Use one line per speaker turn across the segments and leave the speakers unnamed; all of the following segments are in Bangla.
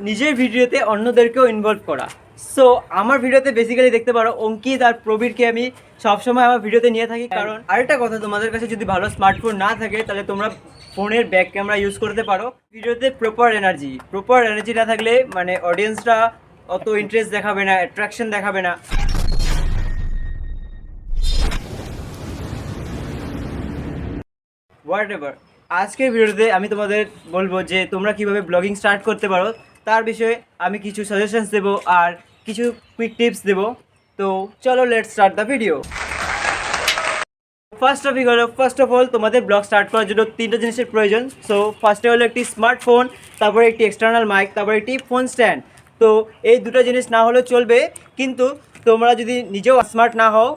নিজের ভিডিওতে অন্যদেরকেও ইনভলভ করা। সো আমার ভিডিওতে বেসিক্যালি দেখতে পারো অঙ্কিত আর প্রবীরকে আমি সবসময় আমার ভিডিওতে নিয়ে থাকি। কারণ আরেকটা কথা, তোমাদের কাছে যদি ভালো স্মার্টফোন না থাকে তাহলে তোমরা ফোনের ব্যাক ক্যামেরা ইউজ করতে পারো। ভিডিওতে প্রপার এনার্জি না থাকলে মানে অডিয়েন্সরা অত ইন্টারেস্ট দেখাবে না, অ্যাট্রাকশন দেখাবে না। হোয়াট এভার, আজকের ভিডিওতে আমি তোমাদের বলবো যে তোমরা কিভাবে ব্লগিং স্টার্ট করতে পারো তার বিষয়ে আমি কিছু সাজেশনস দেবো আর কিছু কুইক টিপস দেবো। তো চলো let's start the video. First of all তোমাদের ব্লগ স্টার্ট করার জন্য তিনটা জিনিসের প্রয়োজন। সো ফার্স্টে হলো একটি স্মার্টফোন, তারপরে একটি এক্সটার্নাল মাইক, তারপরে একটি ফোন স্ট্যান্ড। তো এই দুটো জিনিস না হলেও চলবে, কিন্তু তোমরা যদি নিজেও স্মার্ট না হও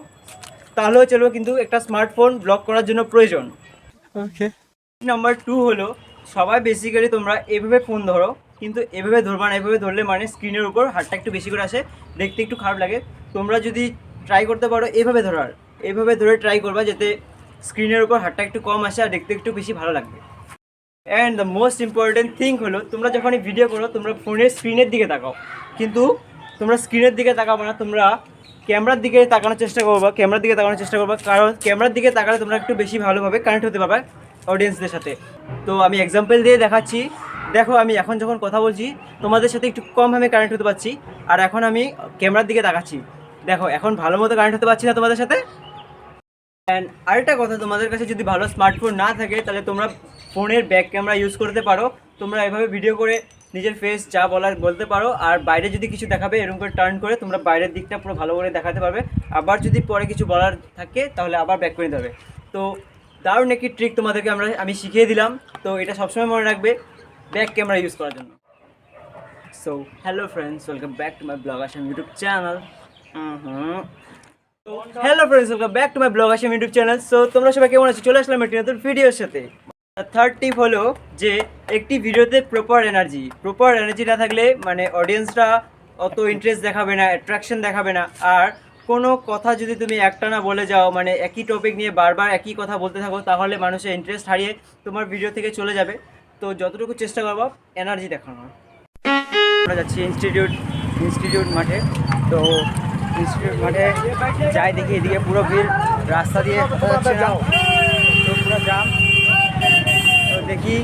তাহলেও চলবে, কিন্তু একটা স্মার্টফোন ব্লগ করার জন্য প্রয়োজন। ওকে। নাম্বার 2 হলো, সবাই বেসিক্যালি তোমরা এভাবে ফোন ধরো, কিন্তু এভাবে ধরবা না। এভাবে ধরলে মানে স্ক্রিনের উপর হাতটা একটু বেশি করে আসে, দেখতে একটু খারাপ লাগে। তোমরা যদি ট্রাই করতে পারো এভাবে ধরার, এভাবে ধরে ট্রাই করবা যাতে স্ক্রিনের উপর হাতটা একটু কম আসে আর দেখতে একটু বেশি ভালো লাগবে। And the most important thing হলো, তোমরা যখনই ভিডিও করো তোমরা ফোনের স্ক্রিনের দিকে তাকাও, কিন্তু তোমরা স্ক্রিনের দিকে তাকাবো না, তোমরা ক্যামেরার দিকে তাকানোর চেষ্টা করবা। কারণ ক্যামেরার দিকে তাকালে তোমরা একটু বেশি ভালোভাবে কানেক্ট হতে পারবে অডিয়েন্সদের সাথে। তো আমি এক্সাম্পল দিয়ে দেখাচ্ছি। দেখো, আমি এখন যখন কথা বলছি তোমাদের সাথে একটু কমভাবে কানেক্ট হতে পারছি, আর এখন আমি ক্যামেরার দিকে তাকাচ্ছি, দেখো এখন ভালো মতো কানেক্ট হতে পারছি না তোমাদের সাথে। অ্যান্ড আরেকটা কথা, তোমাদের কাছে যদি ভালো স্মার্টফোন না থাকে তাহলে তোমরা ফোনের ব্যাক ক্যামেরা ইউজ করতে পারো। তোমরা এভাবে ভিডিও করে নিজের ফেস যা বলার বলতে পারো, আর বাইরে যদি কিছু দেখাবে এরকম করে টার্ন করে তোমরা বাইরের দিকটা পুরো ভালো করে দেখাতে পারবে। আবার যদি পরে কিছু বলার থাকে তাহলে আবার ব্যাক করে নিতে হবে। তো দারুণ একটি ট্রিক তোমাদেরকে আমি শিখিয়ে দিলাম। তো এটা সবসময় মনে রাখবে ব্যাক ক্যামেরা ইউজ করার জন্য। So hello friends, welcome back to my blog Assam YouTube channel. Welcome back to my blog Assam YouTube channel. So তোমরা সবাই কেমন আছো? চলে আসলাম একটি নতুন ভিডিওর সাথে। থার্ড টিপ হলো যে একটি ভিডিওতে প্রপার এনার্জি না থাকলে মানে অডিয়েন্সরা অত ইন্টারেস্ট দেখাবে না, অ্যাট্রাকশন দেখাবে না। আর কোনো কথা যদি তুমি একটানা বলে যাও, মানে একই টপিক নিয়ে বারবার একই কথা বলতে থাকো, তাহলে মানুষের ইন্টারেস্ট হারিয়ে তোমার ভিডিও থেকে চলে যাবে। তো যতটুকু চেষ্টা করবো এনার্জি দেখানোর। আমরা যাচ্ছি ইনস্টিটিউট মাঠে। তো ইনস্টিটিউট মাঠে যাই, দেখি এদিকে পুরো ভিড়, রাস্তা দিয়ে যাচ্ছে না, তো পুরো জাম। তো দেখি।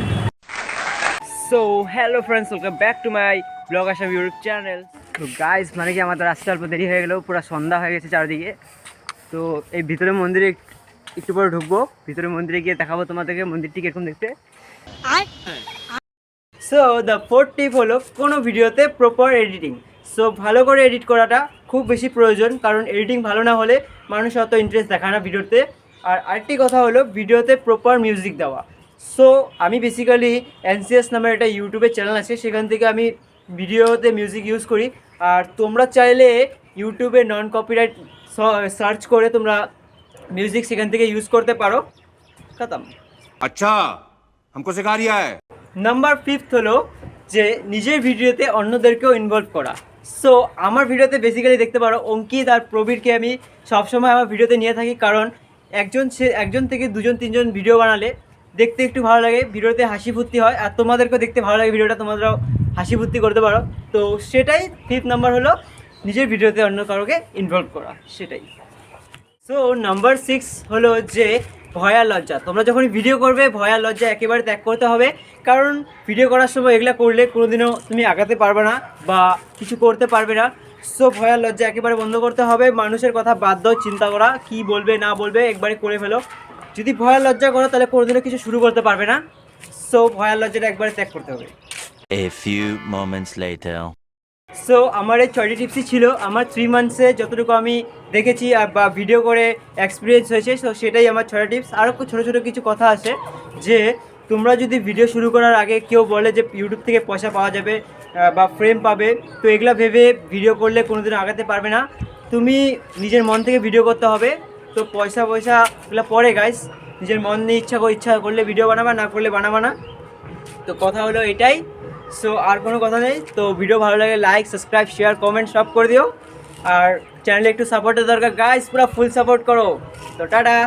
So hello friends, welcome back to my blog Assam YouTube channel. তো গাইস, মানে কি আমাদের রাস্তা অল্প দেরি হয়ে গেল, পুরো সন্ধ্যা হয়ে গেছে চারদিকে। তো এই ভিতরে মন্দিরে একটু পরে ঢুকবো, ভিতরে মন্দিরে গিয়ে দেখাবো তোমাদেরকে মন্দিরটি কিরকম দেখতে। সো দ্য ফোর্থ টিপ হলো কোনো ভিডিওতে প্রপার এডিটিং। সো ভালো করে এডিট করাটা খুব বেশি প্রয়োজন, কারণ এডিটিং ভালো না হলে মানুষ অত ইন্টারেস্ট দেখায় না ভিডিওতে। আর আরেকটি কথা হলো ভিডিওতে প্রপার মিউজিক দেওয়া। সো আমি বেসিক্যালি এনসিএস নামের একটা ইউটিউবের চ্যানেল আছে, সেখান থেকে আমি ভিডিওতে মিউজিক ইউজ করি। আর তোমরা চাইলে ইউটিউবে নন কপিরাইট সার্চ করে তোমরা মিউজিক সেখান থেকে ইউজ করতে পারো। খতম।
আচ্ছা, हमको सिखा रिया है।
নাম্বার 5 হলো যে নিজের ভিডিওতে অন্যদেরকেও ইনভলভ করা। সো আমার ভিডিওতে বেসিক্যালি দেখতে পারো অঙ্কিত আর প্রবীরকে আমি সবসময় আমার ভিডিওতে নিয়ে থাকি। কারণ একজন থেকে দুজন তিনজন ভিডিও বানালে দেখতে একটু ভালো লাগে, ভিডিওতে হাসি ফুর্তি হয়, আর তোমাদেরকেও দেখতে ভালো লাগে ভিডিওটা, তোমরাও হাসি ফুর্তি করতে পারো। তো সেটাই 5 নাম্বার হলো নিজের ভিডিওতে অন্য কারোকে ইনভলভ করা, সেটাই। সো নাম্বার 6 হলো যে ভয় আর লজ্জা। তোমরা যখন ভিডিও করবে ভয় আর লজ্জা একেবারে ত্যাগ করতে হবে, কারণ ভিডিও করার সময় এগুলো করলে কোনোদিনও তুমি আগাতে পারবে না বা কিছু করতে পারবে না। সো ভয় আর লজ্জা একেবারে বন্ধ করতে হবে। মানুষের কথা বাদ দাও, চিন্তা করা কি বলবে না বলবে, একবারে করে ফেলো। যদি ভয় আর লজ্জা করো তাহলে কোনোদিনও কিছু শুরু করতে পারবে না। সো ভয় আর লজ্জাটা একবারে ত্যাগ করতে হবে।
A few moments later.
So আমার এই 6টি টিপসই ছিল আমার 3 মান্থসে যতটুকু আমি দেখেছি বা ভিডিও করে এক্সপিরিয়েন্স হয়েছে। সো সেটাই আমার 6টা টিপস। আরও ছোটো ছোটো কিছু কথা আছে যে তোমরা যদি ভিডিও শুরু করার আগে কেউ বলে যে ইউটিউব থেকে পয়সা পাওয়া যাবে বা ফ্রেম পাবে, তো এগুলা ভেবে ভিডিও করলে কোনোদিন আগাতে পারবে না। তুমি নিজের মন থেকে ভিডিও করতে হবে। তো পয়সা এগুলো পরে গাইস, নিজের মন নিয়ে ইচ্ছা করলে ভিডিও বানাবা, না করলে বানাবা না। তো কথা হলো এটাই। সো আর কোনো কথা নেই। তো ভিডিও ভালো লাগে লাইক, সাবস্ক্রাইব, শেয়ার, কমেন্ট সব করে দিও। আর চ্যানেলে একটু সাপোর্টের দরকার গাইস, পুরো ফুল সাপোর্ট করো। তো টাটা।